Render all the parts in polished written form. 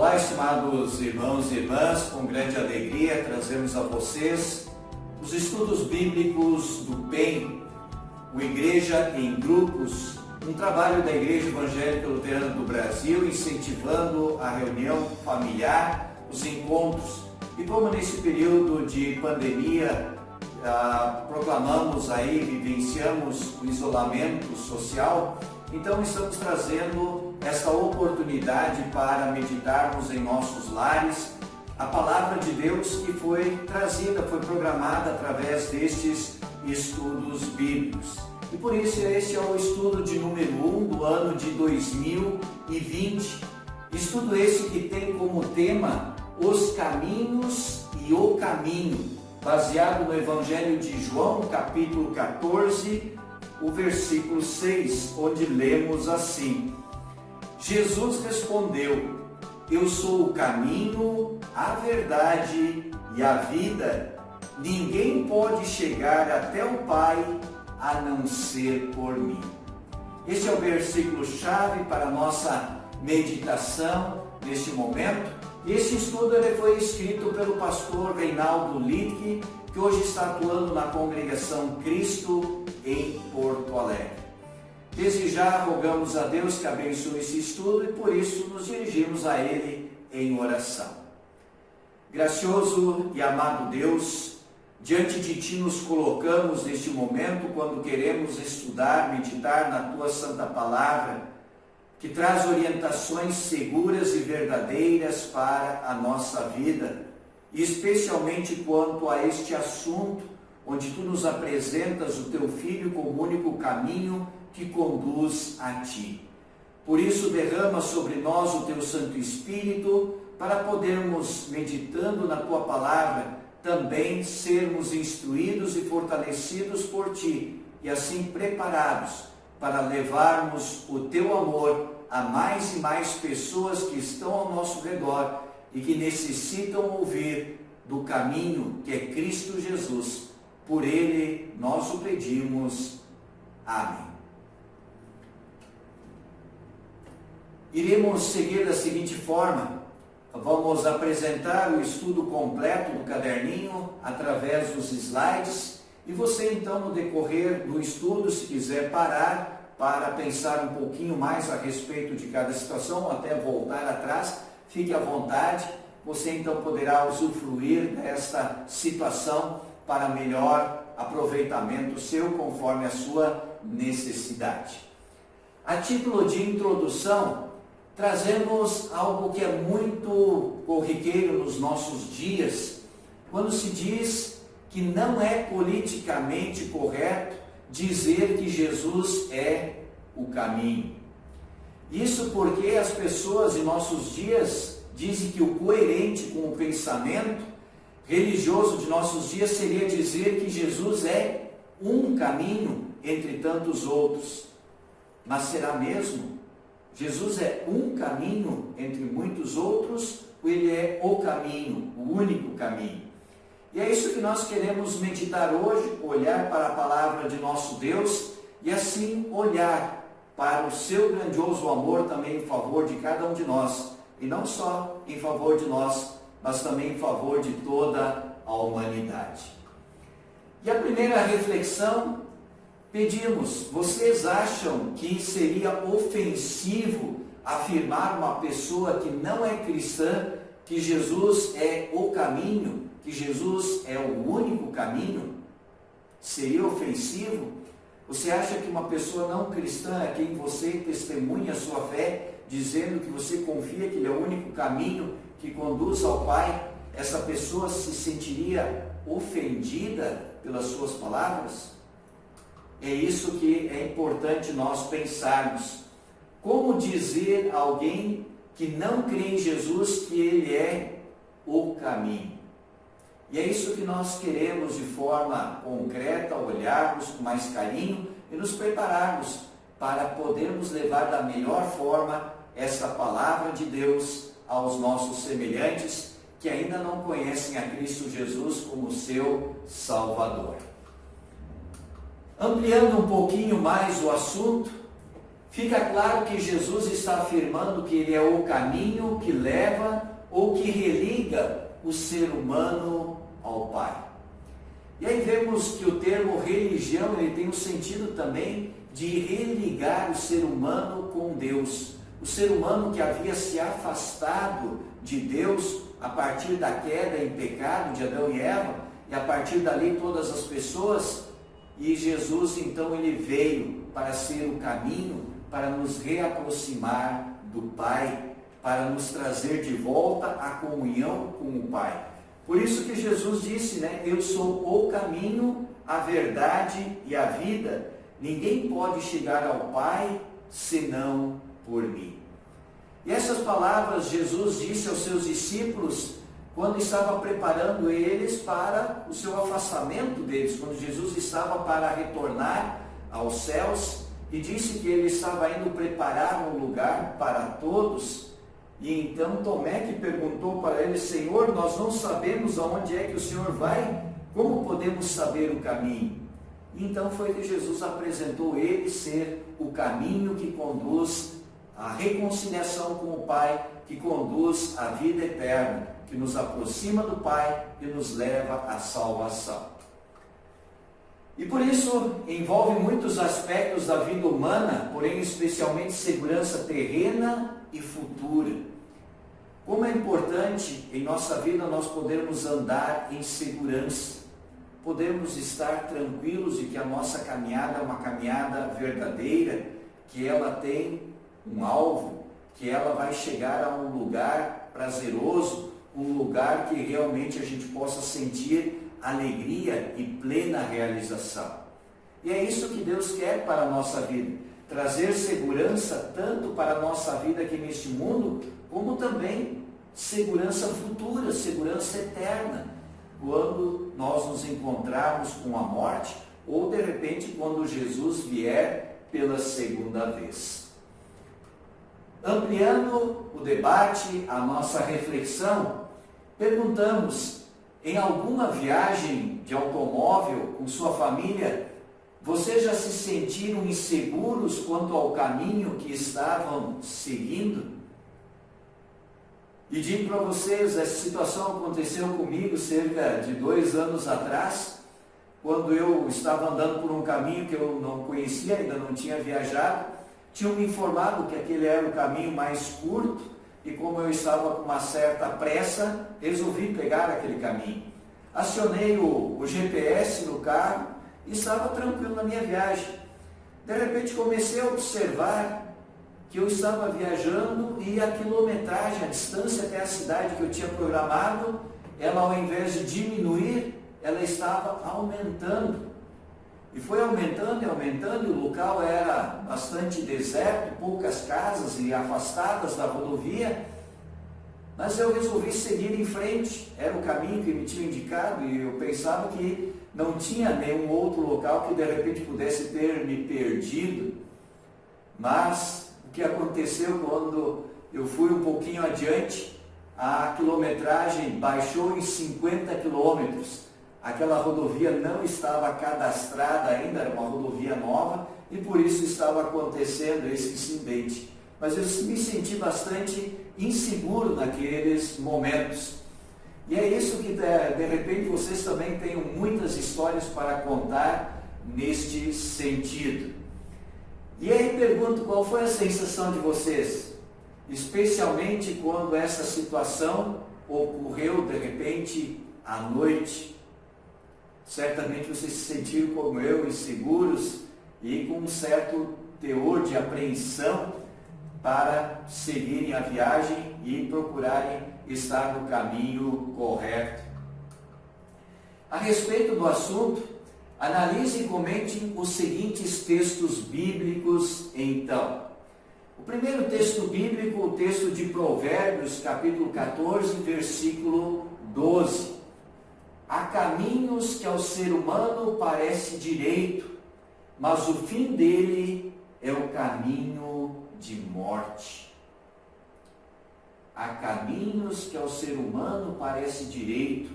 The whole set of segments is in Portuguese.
Olá, estimados irmãos e irmãs, com grande alegria trazemos a vocês os estudos bíblicos do PEN, o Igreja em Grupos, um trabalho da Igreja Evangélica Luterana do Brasil, incentivando a reunião familiar, os encontros. E como nesse período de pandemia, proclamamos aí, vivenciamos o isolamento social, então estamos trazendo essa oportunidade para meditarmos em nossos lares a palavra de Deus que foi trazida, foi programada através destes estudos bíblicos. E por isso este é o estudo de número 1 do ano de 2020. Estudo esse que tem como tema os caminhos e o caminho, baseado no Evangelho de João, capítulo 14, o versículo 6, onde lemos assim: Jesus respondeu: eu sou o caminho, a verdade e a vida. Ninguém pode chegar até o Pai a não ser por mim. Este é o versículo-chave para a nossa meditação neste momento. Este estudo foi escrito pelo pastor Reinaldo Littke, que hoje está atuando na congregação Cristo em Porto Alegre. Desde já rogamos a Deus que abençoe esse estudo e por isso nos dirigimos a Ele em oração. Gracioso e amado Deus, diante de Ti nos colocamos neste momento quando queremos estudar, meditar na Tua Santa Palavra, que traz orientações seguras e verdadeiras para a nossa vida, e especialmente quanto a este assunto, onde Tu nos apresentas o Teu Filho como único caminho que conduz a Ti. Por isso, derrama sobre nós o Teu Santo Espírito, para podermos, meditando na Tua Palavra, também sermos instruídos e fortalecidos por Ti, e assim preparados para levarmos o Teu amor a mais e mais pessoas que estão ao nosso redor e que necessitam ouvir do caminho que é Cristo Jesus. Por Ele nós o pedimos. Amém. Iremos seguir da seguinte forma: vamos apresentar o estudo completo do caderninho através dos slides, e você então, no decorrer do estudo, se quiser parar para pensar um pouquinho mais a respeito de cada situação, ou até voltar atrás, fique à vontade. Você então poderá usufruir desta situação para melhor aproveitamento seu, conforme a sua necessidade. A título de introdução, trazemos algo que é muito corriqueiro nos nossos dias, quando se diz que não é politicamente correto dizer que Jesus é o caminho. Isso porque as pessoas em nossos dias dizem que o coerente com o pensamento religioso de nossos dias seria dizer que Jesus é um caminho entre tantos outros. Mas será mesmo? Jesus é um caminho entre muitos outros, ou Ele é o caminho, o único caminho? E é isso que nós queremos meditar hoje, olhar para a palavra de nosso Deus e assim olhar para o seu grandioso amor também em favor de cada um de nós. E não só em favor de nós, mas também em favor de toda a humanidade. E a primeira reflexão, pedimos: vocês acham que seria ofensivo afirmar uma pessoa que não é cristã que Jesus é o caminho, que Jesus é o único caminho? Seria ofensivo? Você acha que uma pessoa não cristã a quem você testemunha a sua fé, dizendo que você confia que Ele é o único caminho que conduz ao Pai, essa pessoa se sentiria ofendida pelas suas palavras? É isso que é importante nós pensarmos. Como dizer a alguém que não crê em Jesus que Ele é o caminho? E é isso que nós queremos, de forma concreta, olharmos com mais carinho e nos prepararmos para podermos levar da melhor forma essa palavra de Deus aos nossos semelhantes que ainda não conhecem a Cristo Jesus como seu Salvador. Ampliando um pouquinho mais o assunto, fica claro que Jesus está afirmando que ele é o caminho que leva ou que religa o ser humano ao Pai. E aí vemos que o termo religião ele tem o sentido também de religar o ser humano com Deus. O ser humano que havia se afastado de Deus a partir da queda em pecado de Adão e Eva, e a partir dali todas as pessoas, e Jesus então ele veio para ser o caminho, para nos reaproximar do Pai, para nos trazer de volta a comunhão com o Pai. Por isso que Jesus disse, eu sou o caminho, a verdade e a vida. Ninguém pode chegar ao Pai senão por mim. E essas palavras Jesus disse aos seus discípulos quando estava preparando eles para o seu afastamento deles, quando Jesus estava para retornar aos céus, e disse que ele estava indo preparar um lugar para todos. E então Tomé que perguntou para ele: Senhor, nós não sabemos aonde é que o Senhor vai, como podemos saber o caminho? E então foi que Jesus apresentou ele ser o caminho que conduz à reconciliação com o Pai, que conduz à vida eterna, que nos aproxima do Pai e nos leva à salvação. E por isso envolve muitos aspectos da vida humana, porém especialmente segurança terrena e futura. Como é importante em nossa vida nós podermos andar em segurança, podermos estar tranquilos de que a nossa caminhada é uma caminhada verdadeira, que ela tem um alvo, que ela vai chegar a um lugar prazeroso, um lugar que realmente a gente possa sentir alegria e plena realização. E é isso que Deus quer para a nossa vida, trazer segurança tanto para a nossa vida aqui neste mundo, como também segurança futura, segurança eterna, quando nós nos encontrarmos com a morte, ou de repente quando Jesus vier pela segunda vez. Ampliando o debate, a nossa reflexão, perguntamos: em alguma viagem de automóvel com sua família, vocês já se sentiram inseguros quanto ao caminho que estavam seguindo? E digo para vocês, essa situação aconteceu comigo cerca de 2 anos atrás, quando eu estava andando por um caminho que eu não conhecia, ainda não tinha viajado. Tinham me informado que aquele era o caminho mais curto, e como eu estava com uma certa pressa, resolvi pegar aquele caminho. Acionei o GPS no carro e estava tranquilo na minha viagem. De repente comecei a observar que eu estava viajando e a quilometragem, a distância até a cidade que eu tinha programado, ela ao invés de diminuir, ela estava aumentando. E foi aumentando e aumentando, e o local era bastante deserto, poucas casas e afastadas da rodovia. Mas eu resolvi seguir em frente, era o caminho que me tinha indicado, e eu pensava que não tinha nenhum outro local que de repente pudesse ter me perdido. Mas o que aconteceu quando eu fui um pouquinho adiante, a quilometragem baixou em 50 quilômetros. Aquela rodovia não estava cadastrada ainda, era uma rodovia nova, e por isso estava acontecendo esse incidente. Mas eu me senti bastante inseguro naqueles momentos. E é isso que de repente vocês também tenham muitas histórias para contar neste sentido. E aí pergunto, qual foi a sensação de vocês? Especialmente quando essa situação ocorreu de repente à noite. Certamente vocês se sentiram como eu, inseguros e com um certo teor de apreensão para seguirem a viagem e procurarem estar no caminho correto. A respeito do assunto, analise e comente os seguintes textos bíblicos então. O primeiro texto bíblico, o texto de Provérbios, capítulo 14, versículo 12. Há caminhos que ao ser humano parece direito, mas o fim dele é o caminho de morte. Há caminhos que ao ser humano parece direito,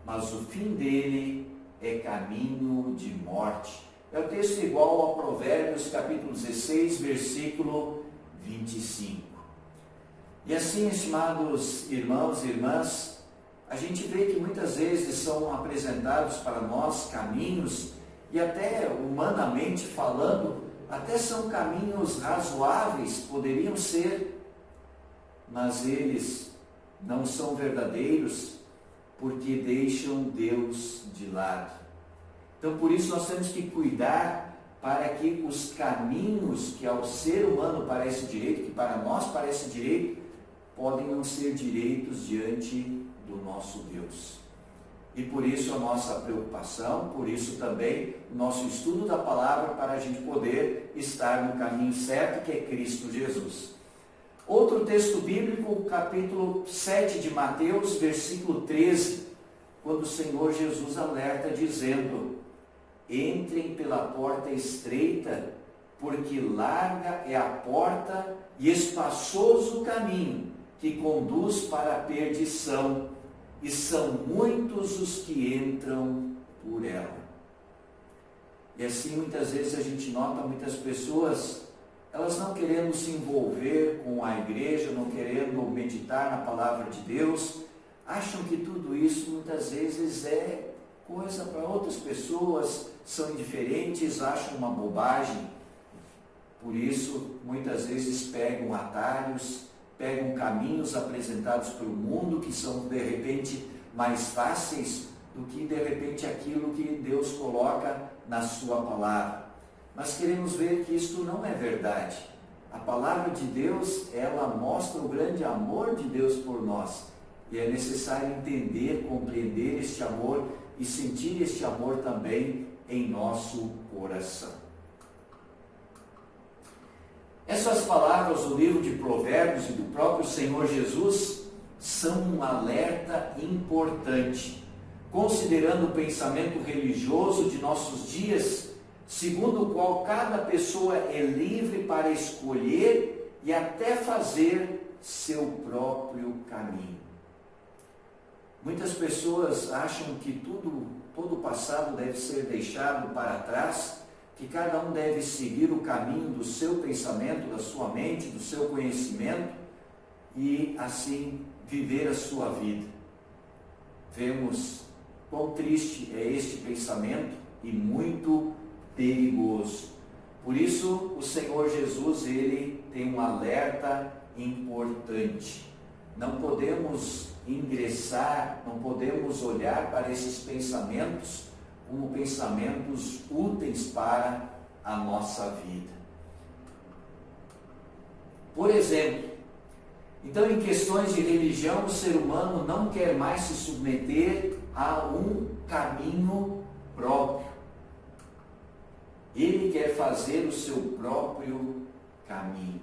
mas o fim dele é caminho de morte. É o texto igual ao Provérbios, capítulo 16, versículo 25. E assim, estimados irmãos e irmãs, a gente vê que muitas vezes são apresentados para nós caminhos, e até humanamente falando, até são caminhos razoáveis, poderiam ser, mas eles não são verdadeiros, porque deixam Deus de lado. Então, por isso nós temos que cuidar para que os caminhos que ao ser humano parece direito, que para nós parece direito, podem não ser direitos diante do nosso Deus. E por isso a nossa preocupação, por isso também o nosso estudo da palavra, para a gente poder estar no caminho certo, que é Cristo Jesus. Outro texto bíblico, capítulo 7 de Mateus, versículo 13, quando o Senhor Jesus alerta dizendo: entrem pela porta estreita, porque larga é a porta e espaçoso o caminho que conduz para a perdição, e são muitos os que entram por ela. E assim muitas vezes a gente nota muitas pessoas, elas não querendo se envolver com a igreja, não querendo meditar na palavra de Deus, acham que tudo isso muitas vezes é coisa para outras pessoas, são indiferentes, acham uma bobagem. Por isso, muitas vezes pegam atalhos, pegam caminhos apresentados pelo mundo, que são de repente mais fáceis do que de repente aquilo que Deus coloca na sua palavra. Mas queremos ver que isto não é verdade. A palavra de Deus, ela mostra o grande amor de Deus por nós. E é necessário entender, compreender este amor e sentir este amor também em nosso coração. Essas palavras do livro de Provérbios e do próprio Senhor Jesus são um alerta importante, considerando o pensamento religioso de nossos dias, segundo o qual cada pessoa é livre para escolher e até fazer seu próprio caminho. Muitas pessoas acham que todo o passado deve ser deixado para trás, que cada um deve seguir o caminho do seu pensamento, da sua mente, do seu conhecimento e assim viver a sua vida. Vemos quão triste é este pensamento e muito perigoso. Por isso, o Senhor Jesus, ele tem um alerta importante. Não podemos ingressar, não podemos olhar para esses pensamentos como pensamentos úteis para a nossa vida. Por exemplo, então em questões de religião, o ser humano não quer mais se submeter a um caminho próprio. Ele quer fazer o seu próprio caminho.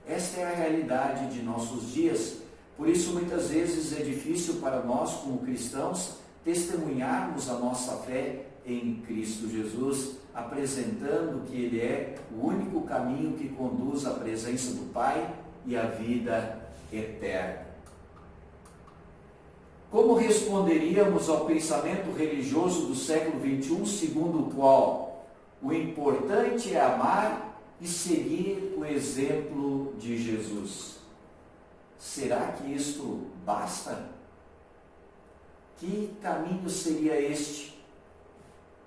Esta é a realidade de nossos dias. Por isso, muitas vezes é difícil para nós, como cristãos, testemunharmos a nossa fé em Cristo Jesus, apresentando que Ele é o único caminho que conduz à presença do Pai e à vida eterna. Como responderíamos ao pensamento religioso do século XXI, segundo o qual o importante é amar e seguir o exemplo de Jesus? Será que isto basta? Que caminho seria este?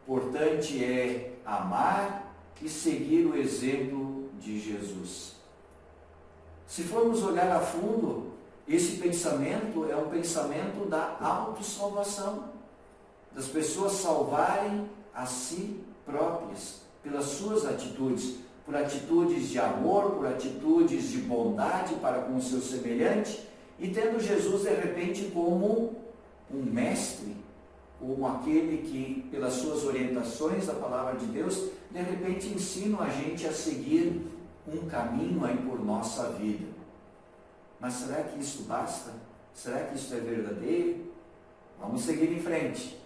Importante é amar e seguir o exemplo de Jesus. Se formos olhar a fundo, esse pensamento é um pensamento da autossalvação, das pessoas salvarem a si próprias, pelas suas atitudes, por atitudes de amor, por atitudes de bondade para com o seu semelhante, e tendo Jesus de repente como um mestre, como aquele que, pelas suas orientações da palavra de Deus, de repente ensina a gente a seguir um caminho aí por nossa vida. Mas será que isso basta? Será que isso é verdadeiro? Vamos seguir em frente.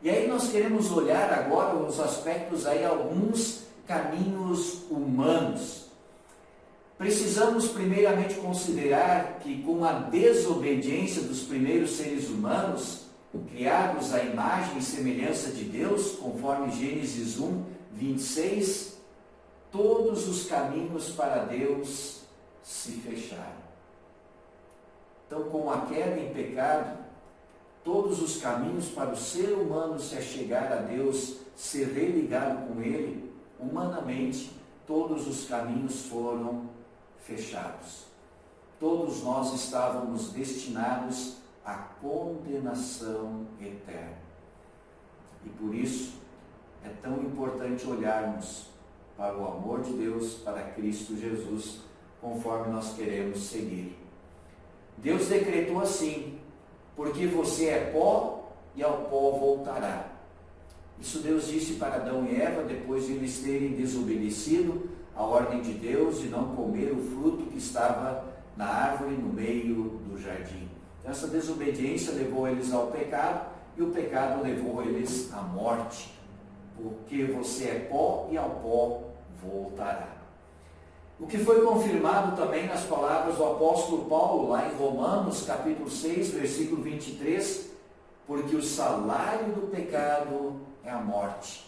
E aí nós queremos olhar agora os aspectos aí, alguns caminhos humanos. Precisamos primeiramente considerar que com a desobediência dos primeiros seres humanos, criados à imagem e semelhança de Deus, conforme Gênesis 1, 26, todos os caminhos para Deus se fecharam. Então, com a queda em pecado, todos os caminhos para o ser humano se achegar a Deus, ser religado com Ele, humanamente, todos os caminhos foram fechados. Todos nós estávamos destinados à condenação eterna. E por isso é tão importante olharmos para o amor de Deus, para Cristo Jesus, conforme nós queremos seguir. Deus decretou assim: porque você é pó e ao pó voltará. Isso Deus disse para Adão e Eva, depois de eles terem desobedecido a ordem de Deus de não comer o fruto que estava na árvore no meio do jardim. Então, essa desobediência levou eles ao pecado, e o pecado levou eles à morte. Porque você é pó e ao pó voltará. O que foi confirmado também nas palavras do apóstolo Paulo, lá em Romanos, capítulo 6, versículo 23, porque o salário do pecado é a morte.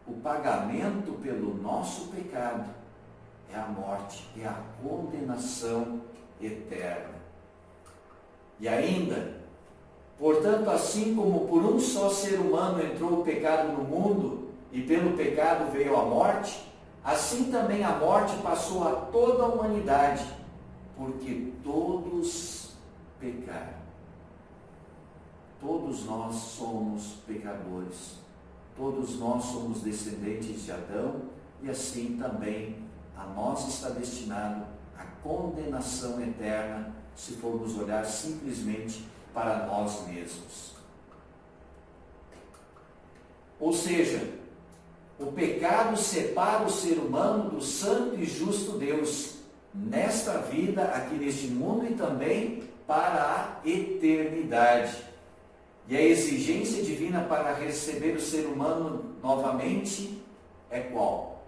O pagamento pelo nosso pecado é a morte, é a condenação eterna. E ainda, portanto, assim como por um só ser humano entrou o pecado no mundo, e pelo pecado veio a morte, assim também a morte passou a toda a humanidade, porque todos pecaram. Todos nós somos pecadores. Todos nós somos descendentes de Adão, e assim também a nós está destinado a condenação eterna, se formos olhar simplesmente para nós mesmos. Ou seja, o pecado separa o ser humano do santo e justo Deus, nesta vida, aqui neste mundo, e também para a eternidade. E a exigência divina para receber o ser humano novamente é qual?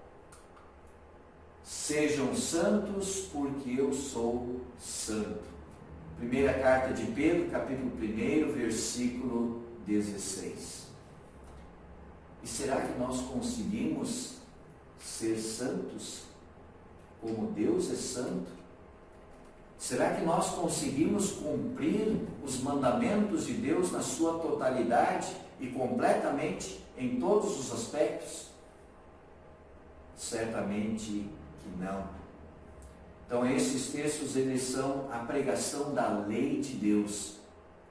Sejam santos, porque eu sou santo. Primeira carta de Pedro, capítulo 1, versículo 16. E será que nós conseguimos ser santos como Deus é santo? Será que nós conseguimos cumprir os mandamentos de Deus na sua totalidade e completamente em todos os aspectos? Certamente que não. Então esses textos, eles são a pregação da lei de Deus,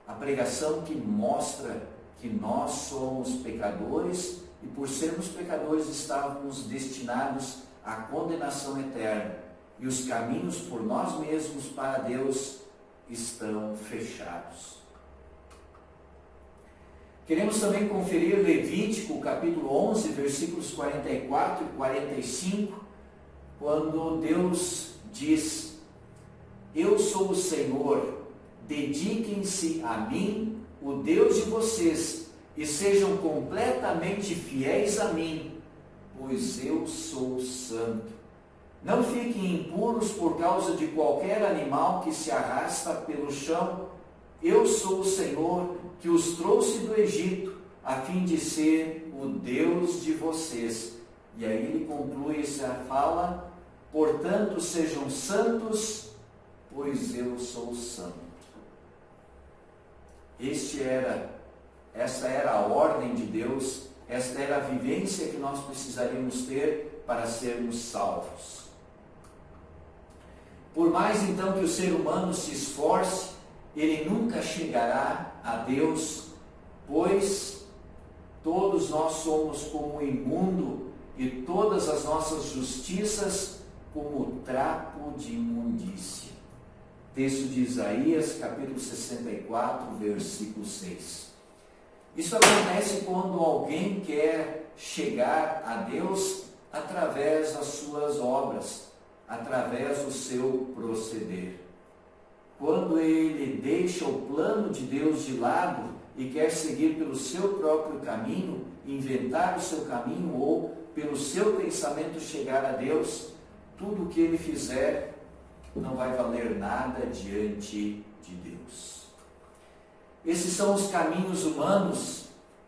a pregação que mostra que nós somos pecadores e por sermos pecadores estávamos destinados à condenação eterna. E os caminhos por nós mesmos para Deus estão fechados. Queremos também conferir Levítico, capítulo 11, versículos 44 e 45, quando Deus diz: eu sou o Senhor, dediquem-se a mim, o Deus de vocês, e sejam completamente fiéis a mim, pois eu sou santo. Não fiquem impuros por causa de qualquer animal que se arrasta pelo chão. Eu sou o Senhor que os trouxe do Egito, a fim de ser o Deus de vocês. E aí ele conclui essa fala: portanto, sejam santos, pois eu sou santo. Esta era a ordem de Deus, esta era a vivência que nós precisaríamos ter para sermos salvos. Por mais então que o ser humano se esforce, ele nunca chegará a Deus, pois todos nós somos como imundo e todas as nossas justiças como trapo de imundícia. Texto de Isaías, capítulo 64, versículo 6. Isso acontece quando alguém quer chegar a Deus através das suas obras, através do seu proceder. Quando ele deixa o plano de Deus de lado e quer seguir pelo seu próprio caminho, inventar o seu caminho ou pelo seu pensamento chegar a Deus, tudo o que ele fizer não vai valer nada diante de Deus. Esses são os caminhos humanos,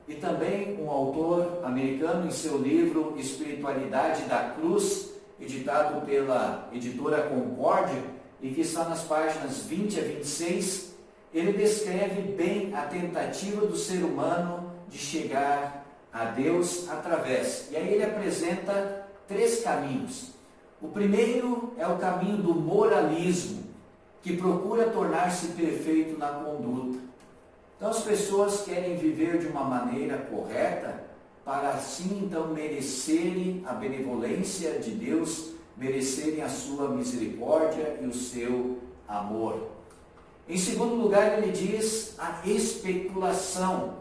e também um autor americano, em seu livro Espiritualidade da Cruz, editado pela editora Concórdia, e que está nas páginas 20 a 26, ele descreve bem a tentativa do ser humano de chegar a Deus através. E aí ele apresenta 3 caminhos. O primeiro é o caminho do moralismo, que procura tornar-se perfeito na conduta. Então as pessoas querem viver de uma maneira correta, para assim então merecerem a benevolência de Deus, merecerem a sua misericórdia e o seu amor. Em segundo lugar, ele diz a especulação,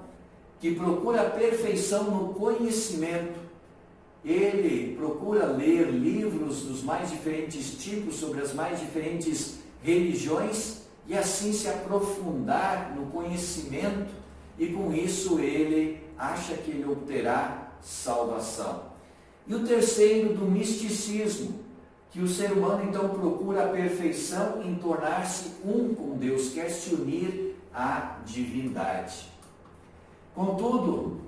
que procura a perfeição no conhecimento. Ele procura ler livros dos mais diferentes tipos, sobre as mais diferentes religiões, e assim se aprofundar no conhecimento, e com isso ele acha que ele obterá salvação. E o terceiro, do misticismo, que o ser humano então procura a perfeição em tornar-se um com Deus, quer se unir à divindade. Contudo,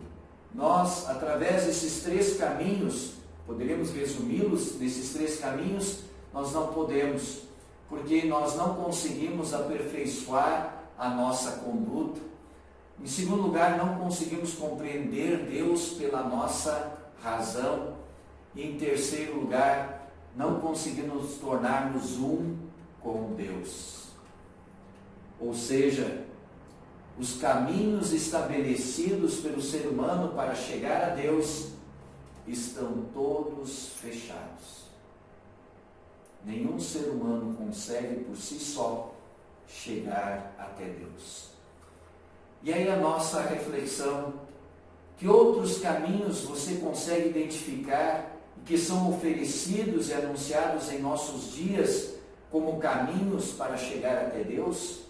nós, através desses 3 caminhos, poderíamos resumi-los nesses 3 caminhos, nós não podemos, porque nós não conseguimos aperfeiçoar a nossa conduta. Em segundo lugar, não conseguimos compreender Deus pela nossa razão. E em terceiro lugar, não conseguimos tornar-nos um com Deus. Ou seja, os caminhos estabelecidos pelo ser humano para chegar a Deus estão todos fechados. Nenhum ser humano consegue por si só chegar até Deus. E aí a nossa reflexão: que outros caminhos você consegue identificar e que são oferecidos e anunciados em nossos dias como caminhos para chegar até Deus?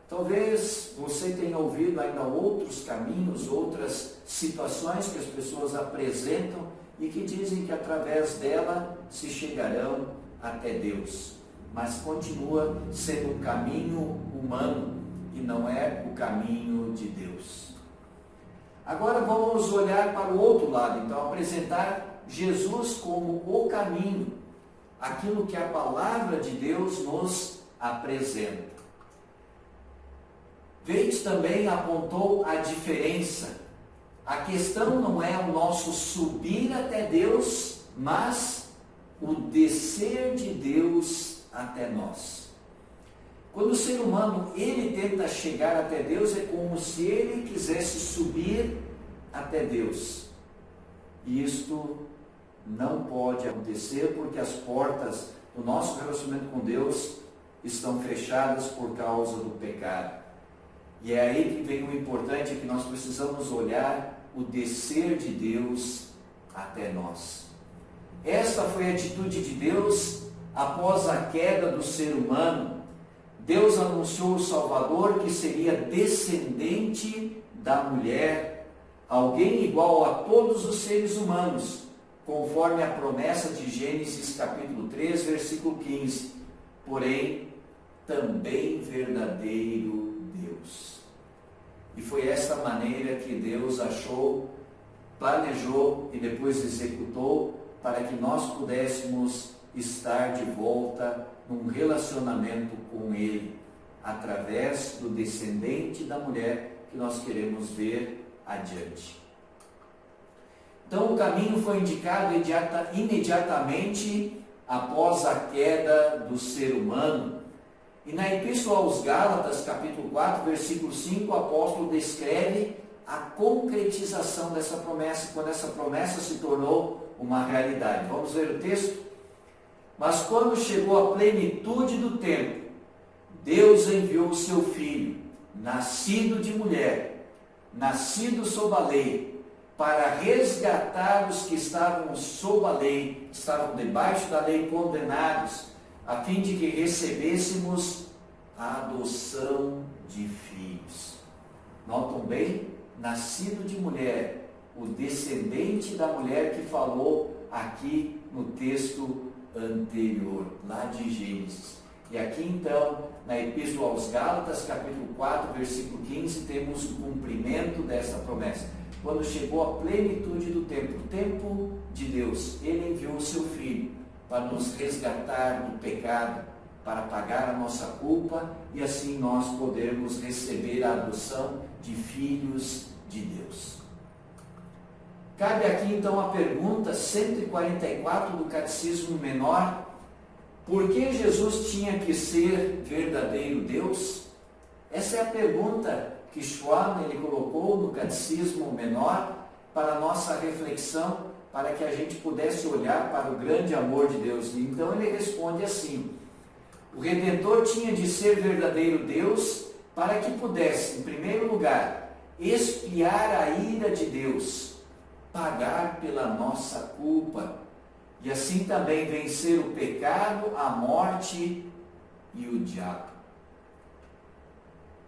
Talvez você tenha ouvido ainda outros caminhos, outras situações que as pessoas apresentam e que dizem que através dela se chegarão até Deus. Mas continua sendo um caminho humano e não é o caminho de Deus. Agora vamos olhar para o outro lado, então apresentar Jesus como o caminho, aquilo que a palavra de Deus nos apresenta. Veite também apontou a diferença. A questão não é o nosso subir até Deus, mas o descer de Deus até nós. Quando o ser humano ele tenta chegar até Deus, é como se ele quisesse subir até Deus. E isto não pode acontecer, porque as portas do nosso relacionamento com Deus estão fechadas por causa do pecado. E é aí que vem o importante, que nós precisamos olhar o descer de Deus até nós. Esta foi a atitude de Deus após a queda do ser humano. Deus anunciou o Salvador, que seria descendente da mulher, alguém igual a todos os seres humanos, conforme a promessa de Gênesis capítulo 3, versículo 15. Porém, também verdadeiro Deus. E foi esta maneira que Deus achou, planejou e depois executou para que nós pudéssemos estar de volta num relacionamento com Ele, através do descendente da mulher que nós queremos ver adiante. Então o caminho foi indicado imediatamente após a queda do ser humano. E na Epístola aos Gálatas, capítulo 4, versículo 5, o apóstolo descreve a concretização dessa promessa, quando essa promessa se tornou uma realidade. Vamos ver o texto? Mas quando chegou a plenitude do tempo, Deus enviou o seu Filho, nascido de mulher, nascido sob a lei, para resgatar os que estavam sob a lei, estavam debaixo da lei, condenados, a fim de que recebêssemos a adoção de filhos. Notam bem? Nascido de mulher, o descendente da mulher que falou aqui no texto anterior, lá de Gênesis. E aqui então, na Epístola aos Gálatas, capítulo 4, versículo 15, temos o cumprimento dessa promessa. Quando chegou a plenitude do tempo, o tempo de Deus, Ele enviou o seu Filho para nos resgatar do pecado, para pagar a nossa culpa e assim nós podermos receber a adoção de filhos de Deus. Cabe aqui então a pergunta 144 do Catecismo Menor: por que Jesus tinha que ser verdadeiro Deus? Essa é a pergunta que Schwann ele colocou no Catecismo Menor para a nossa reflexão, para que a gente pudesse olhar para o grande amor de Deus. E então ele responde assim: o Redentor tinha de ser verdadeiro Deus para que pudesse, em primeiro lugar, expiar a ira de Deus, pagar pela nossa culpa, e assim também vencer o pecado, a morte e o diabo.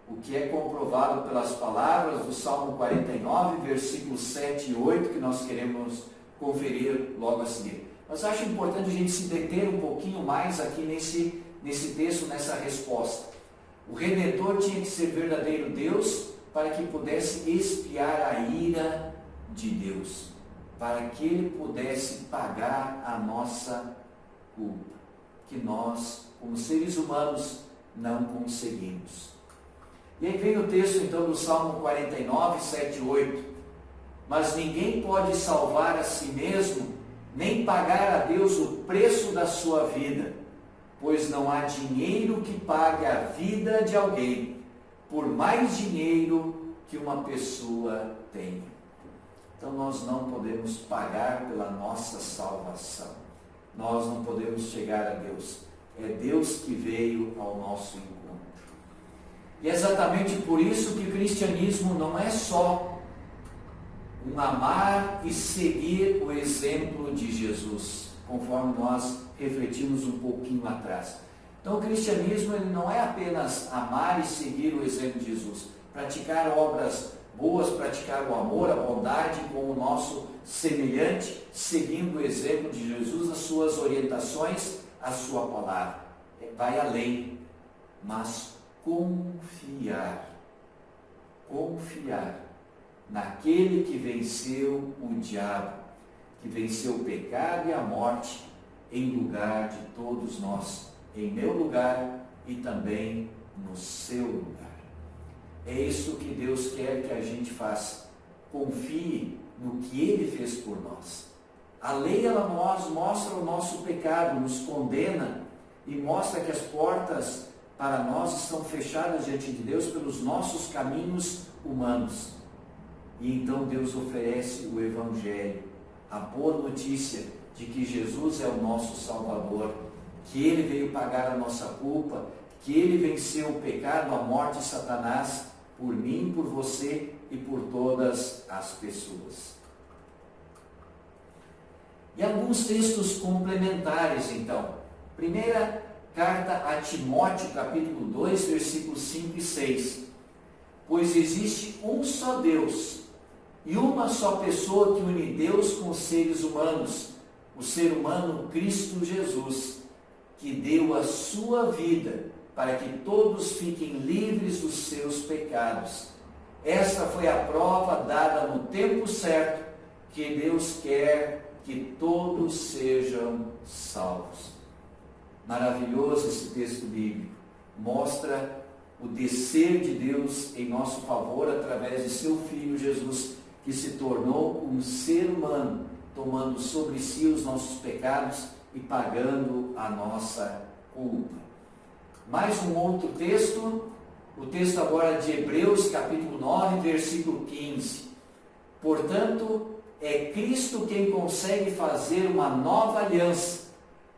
O que é comprovado pelas palavras do Salmo 49, versículos 7 e 8, que nós queremos conferir logo a seguir. Mas acho importante a gente se deter um pouquinho mais aqui nesse texto, nessa resposta. O Redentor tinha que ser verdadeiro Deus para que pudesse expiar a ira de Deus, para que Ele pudesse pagar a nossa culpa, que nós, como seres humanos, não conseguimos. E aí vem o texto então do Salmo 49, 7 e 8. Mas ninguém pode salvar a si mesmo, nem pagar a Deus o preço da sua vida, pois não há dinheiro que pague a vida de alguém, por mais dinheiro que uma pessoa tenha. Então nós não podemos pagar pela nossa salvação. Nós não podemos chegar a Deus. É Deus que veio ao nosso encontro. E é exatamente por isso que o cristianismo não é só um amar e seguir o exemplo de Jesus, conforme nós refletimos um pouquinho atrás. Então o cristianismo ele não é apenas amar e seguir o exemplo de Jesus, praticar obras boas, praticar o amor, a bondade com o nosso semelhante, seguindo o exemplo de Jesus, as suas orientações, a sua palavra. Vai além, mas confiar naquele que venceu o diabo, que venceu o pecado e a morte em lugar de todos nós, em meu lugar e também no seu lugar. É isso que Deus quer que a gente faça. Confie no que Ele fez por nós. A lei, ela mostra o nosso pecado, nos condena e mostra que as portas para nós estão fechadas diante de Deus pelos nossos caminhos humanos. E então Deus oferece o Evangelho, a boa notícia de que Jesus é o nosso Salvador, que Ele veio pagar a nossa culpa, que Ele venceu o pecado, a morte e Satanás, por mim, por você e por todas as pessoas. E alguns textos complementares, então. Primeira carta a Timóteo, capítulo 2, versículos 5 e 6. Pois existe um só Deus e uma só pessoa que une Deus com os seres humanos, o ser humano Cristo Jesus, que deu a sua vida para que todos fiquem livres dos seus pecados. Esta foi a prova dada no tempo certo, que Deus quer que todos sejam salvos. Maravilhoso esse texto bíblico. Mostra o descer de Deus em nosso favor através de seu Filho Jesus, que se tornou um ser humano, tomando sobre si os nossos pecados e pagando a nossa culpa. Mais um outro texto, o texto agora de Hebreus, capítulo 9, versículo 15. Portanto, é Cristo quem consegue fazer uma nova aliança,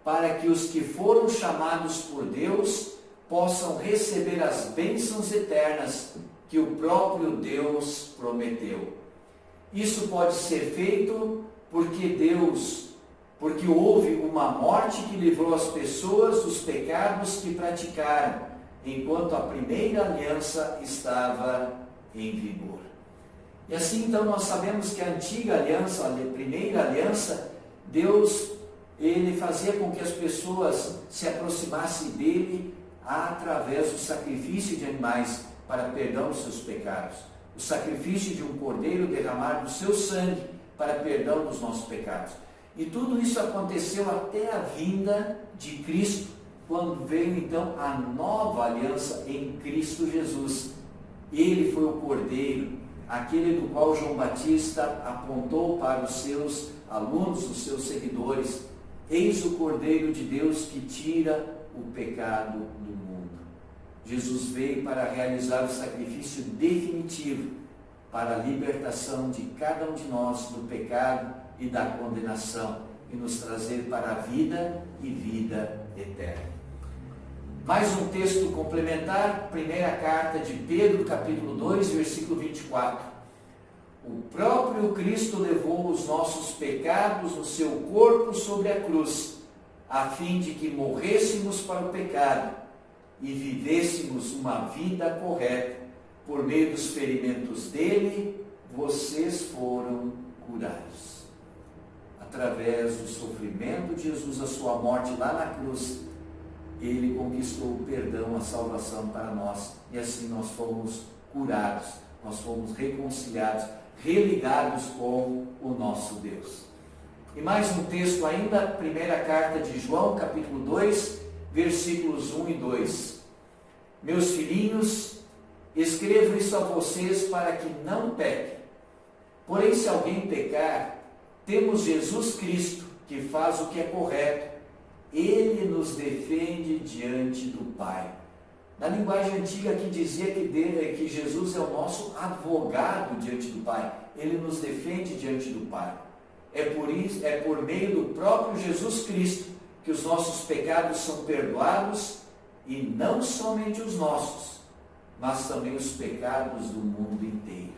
para que os que foram chamados por Deus possam receber as bênçãos eternas que o próprio Deus prometeu. Isso pode ser feito porque houve uma morte que livrou as pessoas dos pecados que praticaram, enquanto a primeira aliança estava em vigor. E assim então nós sabemos que a antiga aliança, a primeira aliança, Deus ele fazia com que as pessoas se aproximassem dele através do sacrifício de animais para perdão dos seus pecados. O sacrifício de um cordeiro derramado do seu sangue para perdão dos nossos pecados. E tudo isso aconteceu até a vinda de Cristo, quando veio então a nova aliança em Cristo Jesus. Ele foi o cordeiro, aquele do qual João Batista apontou para os seus alunos, os seus seguidores: eis o Cordeiro de Deus que tira o pecado do mundo. Jesus veio para realizar o sacrifício definitivo para a libertação de cada um de nós do pecado e da condenação e nos trazer para a vida e vida eterna. Mais um texto complementar, primeira carta de Pedro, capítulo 2, versículo 24. O próprio Cristo levou os nossos pecados no seu corpo sobre a cruz, a fim de que morrêssemos para o pecado e vivêssemos uma vida correta. Por meio dos ferimentos dele, vocês foram curados. Através do sofrimento de Jesus, a sua morte lá na cruz, ele conquistou o perdão, a salvação para nós. E assim nós fomos curados, nós fomos reconciliados, religados com o nosso Deus. E mais um texto ainda, primeira carta de João, capítulo 2, versículos 1 e 2. Meus filhinhos, escrevo isso a vocês para que não pequem. Porém, se alguém pecar, temos Jesus Cristo, que faz o que é correto. Ele nos defende diante do Pai. Na linguagem antiga aqui dizia que Jesus é o nosso advogado diante do Pai. Ele nos defende diante do Pai. É por meio do próprio Jesus Cristo que os nossos pecados são perdoados, e não somente os nossos, mas também os pecados do mundo inteiro.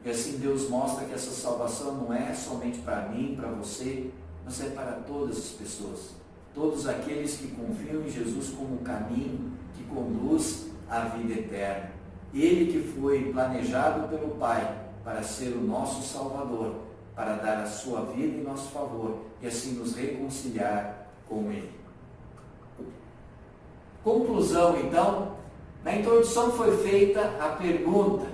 E assim Deus mostra que essa salvação não é somente para mim, para você, mas é para todas as pessoas. Todos aqueles que confiam em Jesus como um caminho que conduz à vida eterna. Ele que foi planejado pelo Pai para ser o nosso Salvador, para dar a sua vida em nosso favor e assim nos reconciliar com Ele. Conclusão, então. Na introdução foi feita a pergunta: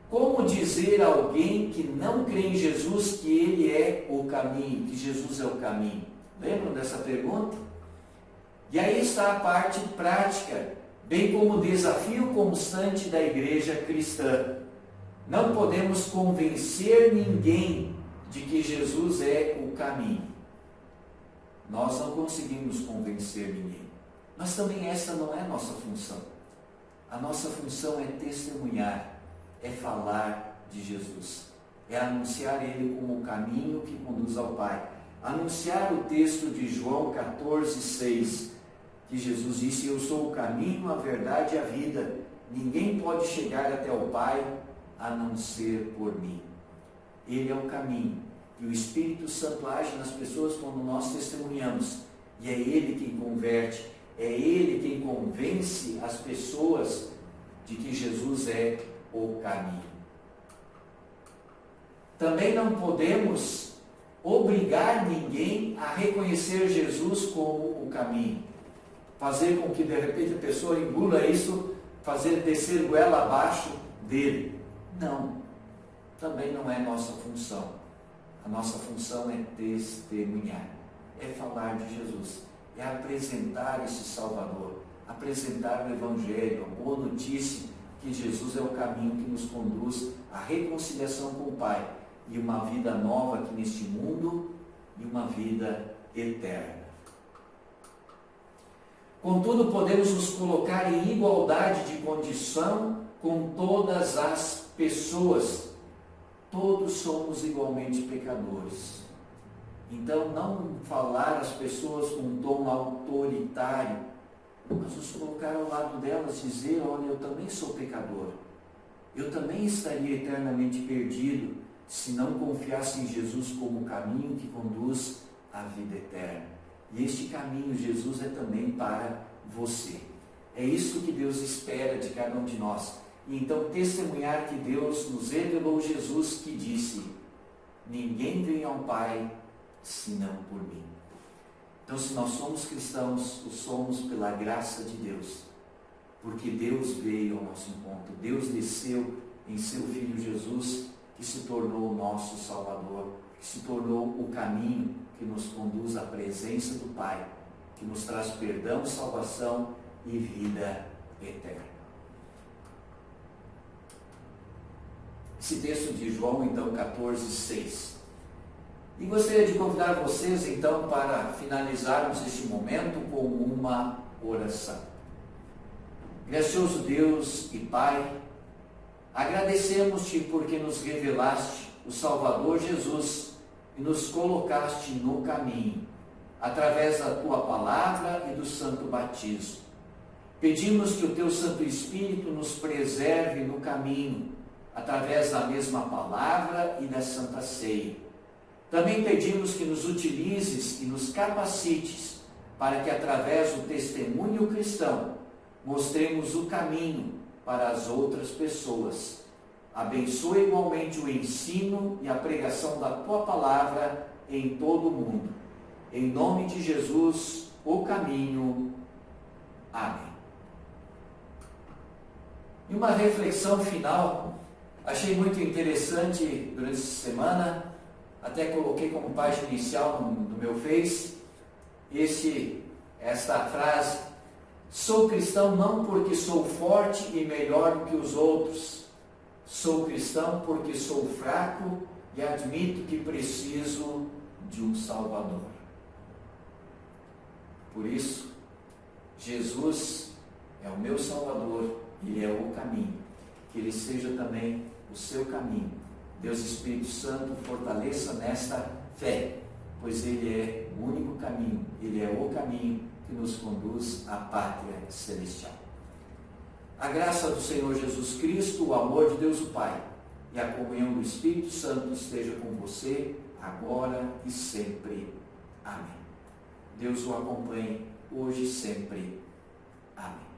como dizer a alguém que não crê em Jesus que Ele é o caminho, que Jesus é o caminho? Lembram dessa pergunta? E aí está a parte prática, bem como o desafio constante da igreja cristã. Não podemos convencer ninguém de que Jesus é o caminho. Nós não conseguimos convencer ninguém. Mas também essa não é a nossa função. A nossa função é testemunhar, é falar de Jesus, é anunciar Ele como o caminho que conduz ao Pai. Anunciar o texto de João 14,6, que Jesus disse: eu sou o caminho, a verdade e a vida. Ninguém pode chegar até o Pai a não ser por mim. Ele é o caminho. E o Espírito Santo age nas pessoas quando nós testemunhamos. E é Ele quem converte, é Ele quem convence as pessoas de que Jesus é o caminho. Também não podemos obrigar ninguém a reconhecer Jesus como o caminho. Fazer com que de repente a pessoa engula isso, fazer descer goela abaixo dele. Não, também não é nossa função. A nossa função é testemunhar, é falar de Jesus, é apresentar esse Salvador, apresentar o Evangelho, a boa notícia que Jesus é o caminho que nos conduz à reconciliação com o Pai e uma vida nova aqui neste mundo e uma vida eterna. Contudo, podemos nos colocar em igualdade de condição com todas as pessoas. Todos somos igualmente pecadores. Então, não falar às pessoas com um tom autoritário, mas nos colocar ao lado delas, dizer: olha, eu também sou pecador. Eu também estaria eternamente perdido se não confiasse em Jesus como o caminho que conduz à vida eterna. E este caminho, Jesus, é também para você. É isso que Deus espera de cada um de nós. E então testemunhar que Deus nos revelou Jesus, que disse: ninguém vem ao Pai senão por mim. Então, se nós somos cristãos, o somos pela graça de Deus, porque Deus veio ao nosso encontro, Deus desceu em seu Filho Jesus, que se tornou o nosso Salvador, que se tornou o caminho que nos conduz à presença do Pai, que nos traz perdão, salvação e vida eterna. Esse texto de João, então, 14:6. E gostaria de convidar vocês, então, para finalizarmos este momento com uma oração. Gracioso Deus e Pai, agradecemos-te porque nos revelaste o Salvador Jesus e nos colocaste no caminho, através da tua palavra e do santo batismo. Pedimos que o teu Santo Espírito nos preserve no caminho, através da mesma palavra e da Santa Ceia. Também pedimos que nos utilizes e nos capacites para que, através do testemunho cristão, mostremos o caminho para as outras pessoas. Abençoa igualmente o ensino e a pregação da tua palavra em todo o mundo. Em nome de Jesus, o caminho. Amém. E uma reflexão final, achei muito interessante durante essa semana, até coloquei como página inicial no meu Face, esta frase: sou cristão não porque sou forte e melhor do que os outros, sou cristão porque sou fraco e admito que preciso de um Salvador. Por isso, Jesus é o meu Salvador, Ele é o caminho, que Ele seja também o seu caminho. Deus Espírito Santo, fortaleça nesta fé, pois Ele é o único caminho, Ele é o caminho que nos conduz à pátria celestial. A graça do Senhor Jesus Cristo, o amor de Deus o Pai e a comunhão do Espírito Santo esteja com você, agora e sempre. Amém. Deus o acompanhe, hoje e sempre. Amém.